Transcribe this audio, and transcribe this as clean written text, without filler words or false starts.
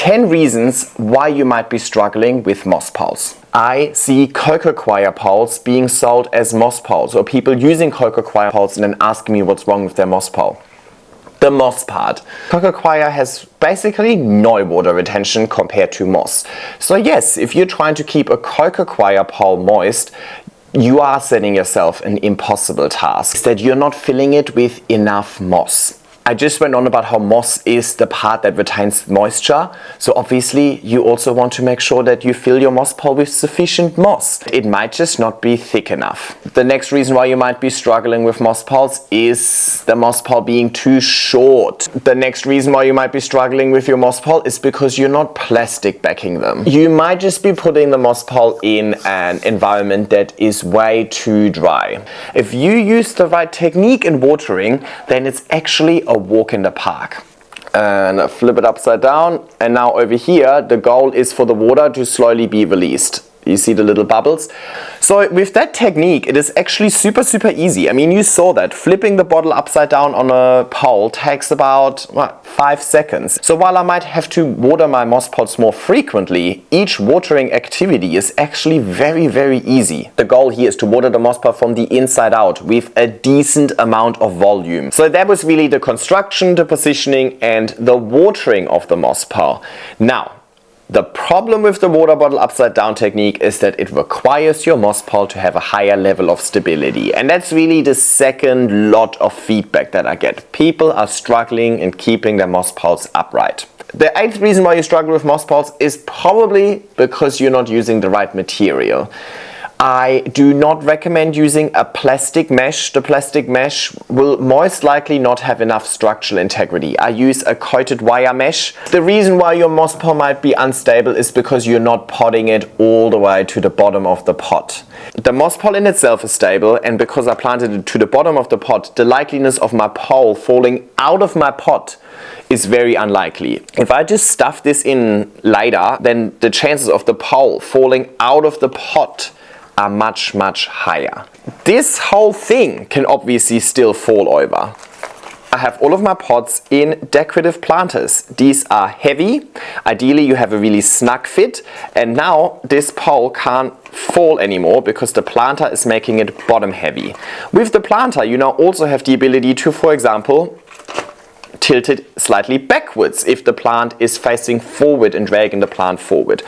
10 reasons why you might be struggling with moss poles. I see coco coir poles being sold as moss poles, or people using coco coir poles and then asking me what's wrong with their moss pole. The moss part. Coco coir has basically no water retention compared to moss. So yes, if you're trying to keep a coco coir pole moist, you are setting yourself an impossible task. It's that you're not filling it with enough moss. I just went on about how moss is the part that retains moisture, so obviously you also want to make sure that you fill your moss pole with sufficient moss. It might just not be thick enough. The next reason why you might be struggling with moss poles is the moss pole being too short. The next reason why you might be struggling with your moss pole is because you're not plastic backing them. You might just be putting the moss pole in an environment that is way too dry. If you use the right technique in watering, then it's actually a walk in the park. And flip it upside down, and now over here the goal is for the water to slowly be released. You see the little bubbles? So with that technique, it is actually super easy. I mean, you saw that. Flipping the bottle upside down on a pole takes about 5 seconds. So while I might have to water my moss poles more frequently, each watering activity is actually very easy. The goal here is to water the moss pole from the inside out with a decent amount of volume. So that was really the construction, the positioning, and the watering of the moss pole. Now, the problem with the water bottle upside down technique is that it requires your moss pole to have a higher level of stability. And that's really the second lot of feedback that I get. People are struggling in keeping their moss poles upright. The 8th reason why you struggle with moss poles is probably because you're not using the right material. I do not recommend using a plastic mesh. The plastic mesh will most likely not have enough structural integrity. I use a coated wire mesh. The reason why your moss pole might be unstable is because you're not potting it all the way to the bottom of the pot. The moss pole in itself is stable, and because I planted it to the bottom of the pot, the likeliness of my pole falling out of my pot is very unlikely. If I just stuff this in later, then the chances of the pole falling out of the pot are much higher. This whole thing can obviously still fall over. I have all of my pots in decorative planters. These are heavy. Ideally you have a really snug fit, and now this pole can't fall anymore because the planter is making it bottom heavy. With the planter you now also have the ability to, for example, tilt it slightly backwards if the plant is facing forward and dragging the plant forward.